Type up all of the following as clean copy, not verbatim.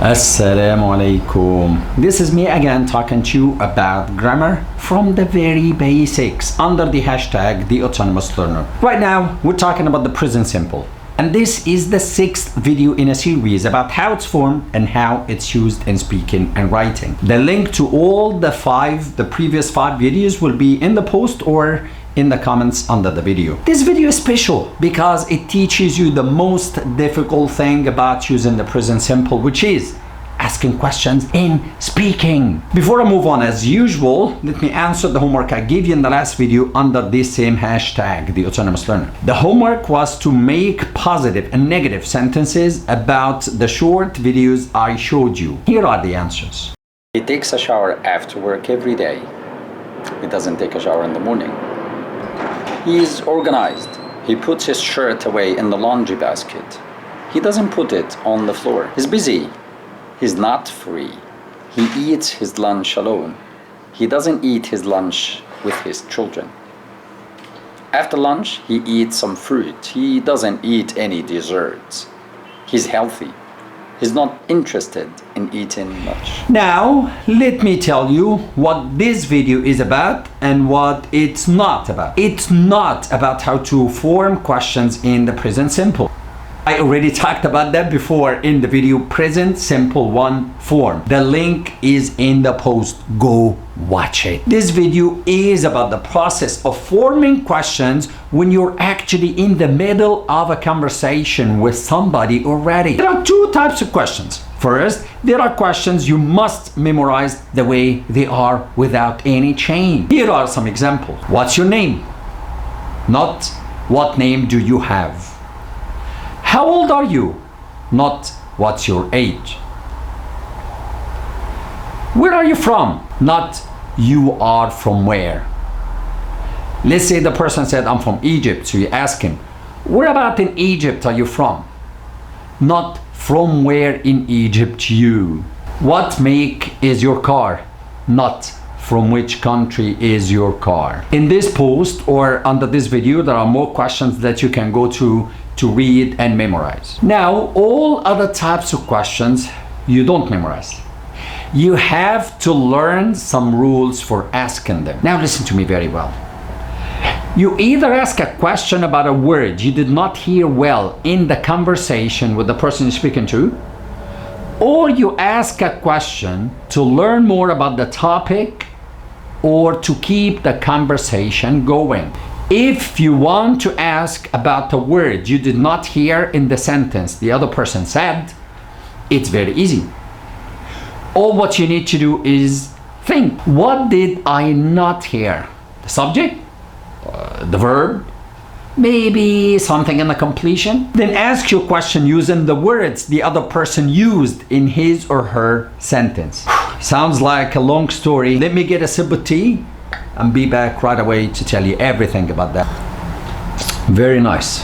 Assalamu alaikum. This is me again talking to you about grammar from the very basics under the hashtag the autonomous learner. Right now we're talking about the present simple. And this is the 6th video in a series about how it's formed and how it's used in speaking and writing. The link to all the previous 5 videos will be in the post or in the comments under the video. This video is special because it teaches you the most difficult thing about using the present simple, which is asking questions in speaking. Before I move on, as usual, let me answer the homework I gave you in the last video under this same hashtag, the autonomous learner. The homework was to make positive and negative sentences about the short videos I showed you. Here are the answers. He takes a shower after work every day. He doesn't take a shower in the morning. He is organized. He puts his shirt away in the laundry basket. He doesn't put it on the floor. He's busy. He's not free. He eats his lunch alone. He doesn't eat his lunch with his children. After lunch, he eats some fruit. He doesn't eat any desserts. He's healthy. He's not interested in eating much. Now, let me tell you what this video is about and what it's not about. It's not about how to form questions in the present simple. I already talked about that before in the video present simple 1 form. The link is in the post. Go watch it. This video is about the process of forming questions when you're actually in the middle of a conversation with somebody already. There are 2 types of questions. First, there are questions you must memorize the way they are without any change. Here are some examples. What's your name? Not what name do you have? How old are you? Not what's your age. Where are you from? Not you are from where. Let's say the person said, I'm from Egypt. So you ask him, where about in Egypt are you from? Not from where in Egypt you. What make is your car? Not from which country is your car. In this post or under this video, there are more questions that you can go to read and memorize. Now, all other types of questions you don't memorize. You have to learn some rules for asking them. Now listen to me very well. You either ask a question about a word you did not hear well in the conversation with the person you're speaking to, or you ask a question to learn more about the topic or to keep the conversation going. If you want to ask about a word you did not hear in the sentence the other person said, it's very easy. All what you need to do is think, what did I not hear? The subject? The verb? Maybe something in the completion? Then ask your question using the words the other person used in his or her sentence. Sounds like a long story. Let me get a sip of tea and be back right away to tell you everything about that. Very nice.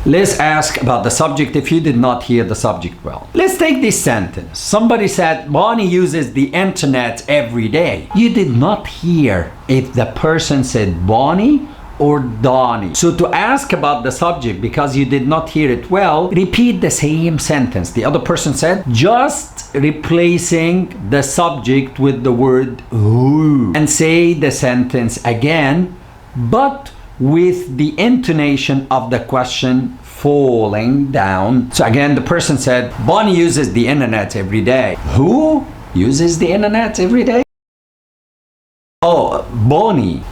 Let's ask about the subject if you did not hear the subject well. Let's take this sentence. Somebody said, Bonnie uses the internet every day. You did not hear if the person said Bonnie or Donnie. So to ask about the subject because you did not hear it well, repeat the same sentence the other person said, just replacing the subject with the word who, and say the sentence again, but with the intonation of the question falling down. So again, the person said, Bonnie uses the internet every day. Who uses the internet every day? Oh, Bonnie.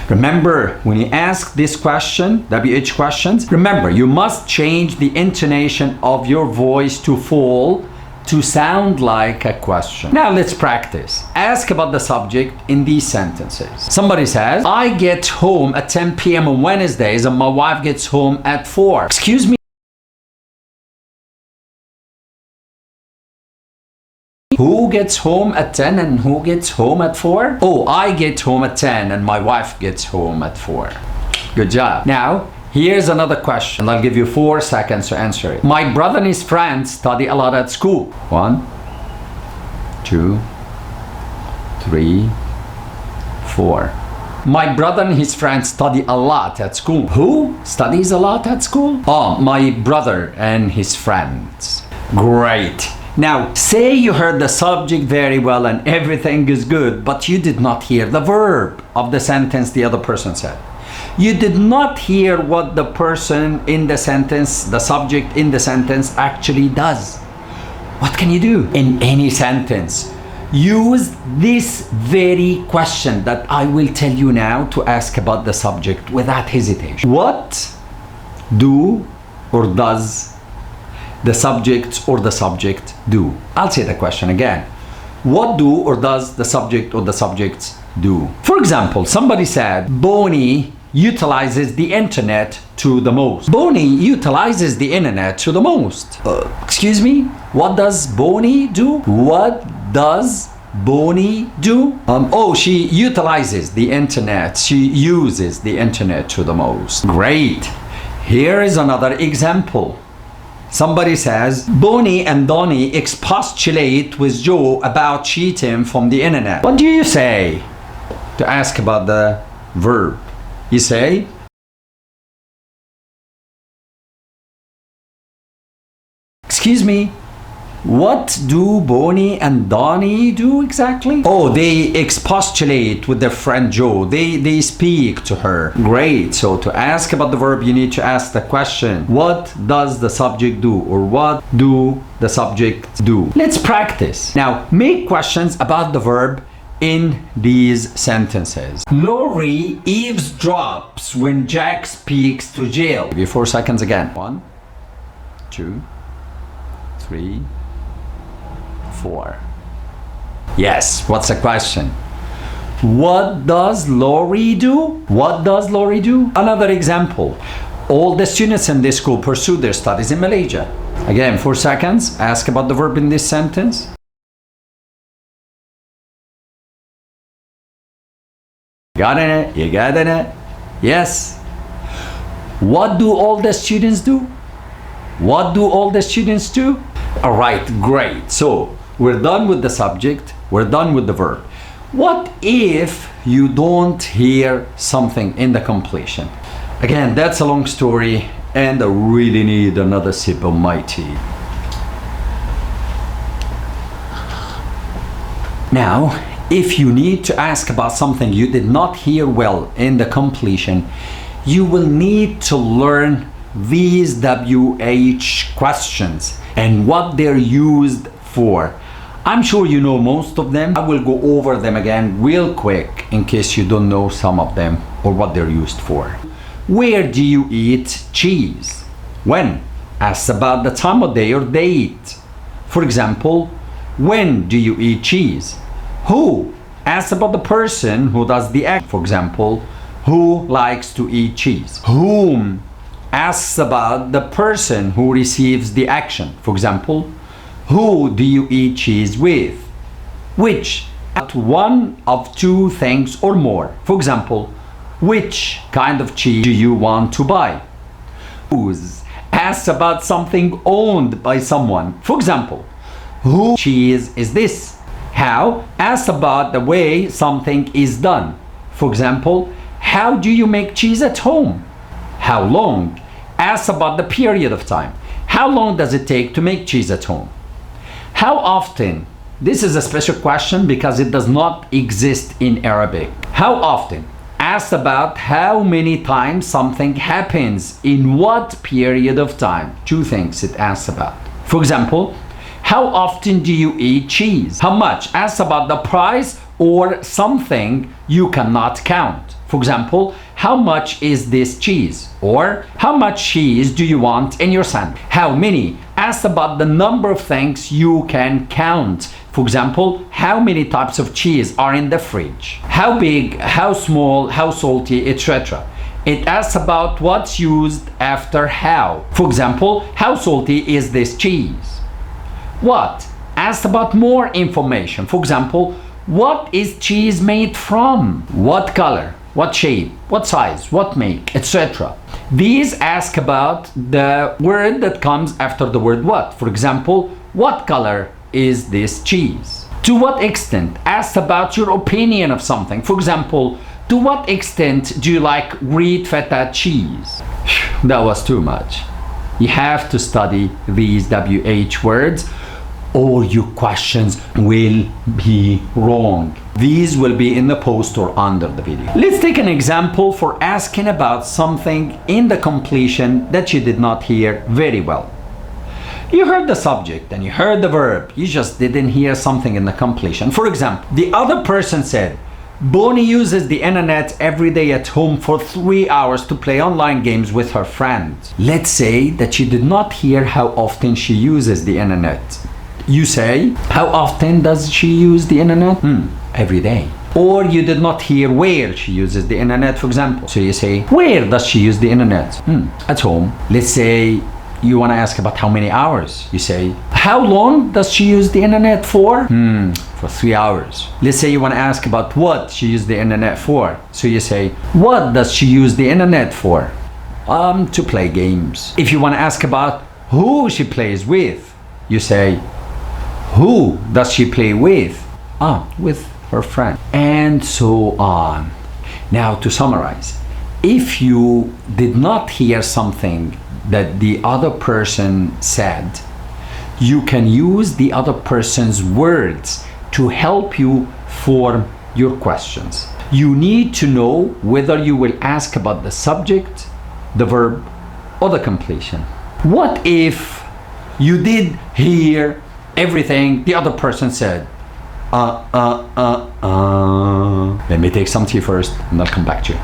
Remember, when you ask this question, WH questions, remember, you must change the intonation of your voice to fall to sound like a question. Now let's practice. Ask about the subject in these sentences. Somebody says, I get home at 10 p.m. on Wednesdays and my wife gets home at 4. Excuse me? Who gets home at 10 and who gets home at 4? Oh, I get home at 10 and my wife gets home at 4. Good job. Now, here's another question. I'll give you 4 seconds to answer it. My brother and his friends study a lot at school. 1, 2, 3, 4. My brother and his friends study a lot at school. Who studies a lot at school? Oh, my brother and his friends. Great. Now, say you heard the subject very well and everything is good, but you did not hear the verb of the sentence the other person said. You did not hear what the person in the sentence, the subject in the sentence actually does. What can you do? In any sentence, use this very question that I will tell you now to ask about the subject without hesitation. What do or does the subject or the subject do? I'll say the question again. What do or does the subject or the subjects do? For example, somebody said, Bonnie utilizes the internet to the most. Bonnie utilizes the internet to the most. Excuse me? What does Bonnie do? What does Bonnie do? She utilizes the internet. She uses the internet to the most. Great. Here is another example. Somebody says, Bonnie and Donnie expostulate with Joe about cheating from the internet. What do you say to ask about the verb? You say, excuse me, what do Bonnie and Donnie do exactly? Oh, they expostulate with their friend Joe. They speak to her. Great. So to ask about the verb, you need to ask the question, what does the subject do? Or what do the subjects do? Let's practice. Now, make questions about the verb in these sentences. Laurie eavesdrops when Jack speaks to Jill. Give you 4 seconds again. 1, 2, 3, 4. Yes, what's the question? What does Laurie do? What does Laurie do? Another example. All the students in this school pursue their studies in Malaysia. Again, 4 seconds. Ask about the verb in this sentence. Got it? You got it? Yes. What do all the students do? What do all the students do? All right, great. So we're done with the subject. We're done with the verb. What if you don't hear something in the completion? Again, that's a long story, and I really need another sip of my tea. Now, if you need to ask about something you did not hear well in the completion, you will need to learn these WH questions and what they're used for. I'm sure you know most of them. I will go over them again real quick in case you don't know some of them or what they're used for. Where do you eat cheese? When? Ask about the time of day or date. For example, when do you eat cheese? Who? Ask about the person who does the act. For example, who likes to eat cheese? Whom? Asks about the person who receives the action. For example, who do you eat cheese with? Which? At one of two things or more. For example, which kind of cheese do you want to buy? Whose? Asks about something owned by someone. For example, whose cheese is this? How? Asks about the way something is done. For example, how do you make cheese at home? How long? Asks about the period of time. How long does it take to make cheese at home? How often? This is a special question because it does not exist in Arabic. How often? Asks about how many times something happens in what period of time. Two things it asks about. For example, how often do you eat cheese? How much? Asks about the price or something you cannot count. For example, how much is this cheese? Or how much cheese do you want in your sandwich? How many? Asks about the number of things you can count. For example, how many types of cheese are in the fridge? How big, how small, how salty, etc. It asks about what's used after how. For example, how salty is this cheese? What? Asks about more information. For example, what is cheese made from? What color? What shape? What size? What make? Etc. These ask about the word that comes after the word what. For example, what color is this cheese? To what extent? Asks about your opinion of something. For example, to what extent do you like grilled feta cheese? That was too much. You have to study these WH words, or your questions will be wrong. These will be in the post or under the video. Let's take an example for asking about something in the completion that you did not hear very well. You heard the subject and you heard the verb, you just didn't hear something in the completion. For example, the other person said, Bonnie uses the internet every day at home for 3 hours to play online games with her friends. Let's say that you did not hear how often she uses the internet. You say, how often does she use the internet? Every day. Or you did not hear where she uses the internet, for example. So you say, where does she use the internet? At home. Let's say you want to ask about how many hours. You say, how long does she use the internet for? For 3 hours. Let's say you want to ask about what she used the internet for. So you say, what does she use the internet for? To play games. If you want to ask about who she plays with, you say, who does she play with? With her friend. And so on. Now to summarize, if you did not hear something that the other person said, you can use the other person's words to help you form your questions. You need to know whether you will ask about the subject, the verb, or the completion. What if you did hear everything the other person said? Let me take some tea first and I'll come back to you.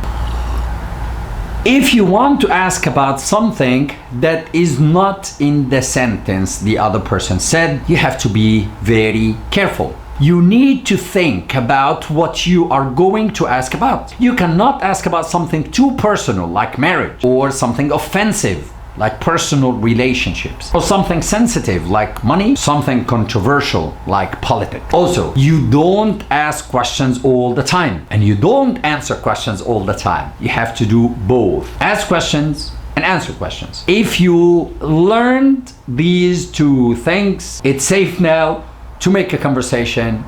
If you want to ask about something that is not in the sentence the other person said, you have to be very careful. You need to think about what you are going to ask about. You cannot ask about something too personal like marriage, or something offensive like personal relationships, or something sensitive like money, something controversial like politics. Also, you don't ask questions all the time, and you don't answer questions all the time. You have to do both. Ask questions and answer questions. If you learned these two things, it's safe now to make a conversation.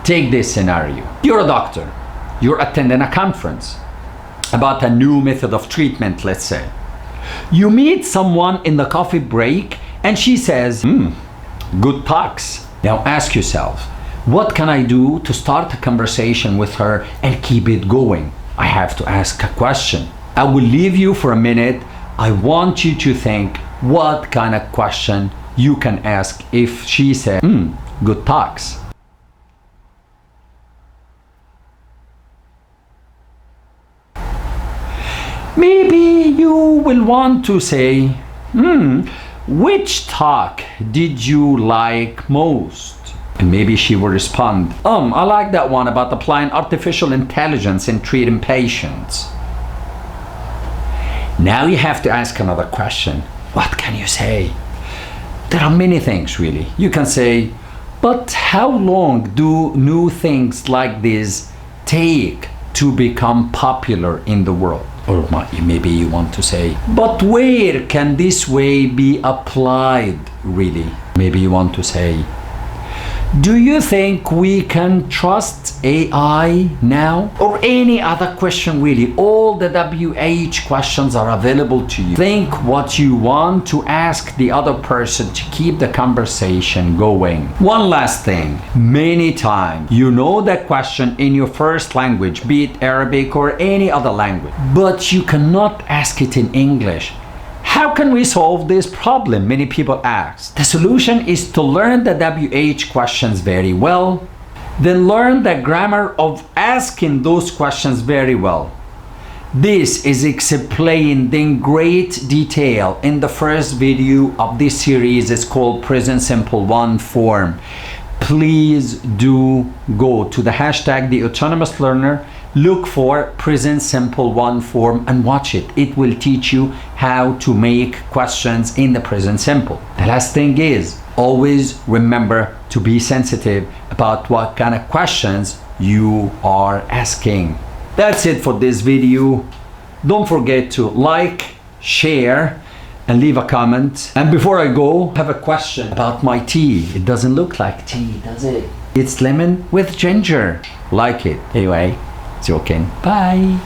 Take this scenario. You're a doctor. You're attending a conference about a new method of treatment, let's say. You meet someone in the coffee break and she says, good talks. Now ask yourself, what can I do to start a conversation with her and keep it going? I have to ask a question. I will leave you for a minute. I want you to think what kind of question you can ask if she said, good talks. Maybe you will want to say, which talk did you like most? And maybe she will respond, I like that one about applying artificial intelligence in treating patients. Now you have to ask another question. What can you say? There are many things really. You can say, but how long do new things like this take to become popular in the world? Or maybe you want to say, but where can this way be applied really? Maybe you want to say, do you think we can trust AI now? Or any other question really. All the WH questions are available to you. Think what you want to ask the other person to keep the conversation going. One last thing. Many times you know the question in your first language, be it Arabic or any other language, but you cannot ask it in English. How can we solve this problem? Many people ask. The solution is to learn the WH questions very well, then learn the grammar of asking those questions very well. This is explained in great detail in the first video of this series. It's called Present Simple 1 form. Please do go to the hashtag The Autonomous Learner, look for Present Simple 1 form and watch it. It will teach you how to make questions in the present simple. The last thing is, always remember to be sensitive about what kind of questions you are asking. That's it for this video. Don't forget to like, share, and leave a comment. And before I go, I have a question about my tea. It doesn't look like tea, does it? It's lemon with ginger. Like it. Anyway, joking. Bye.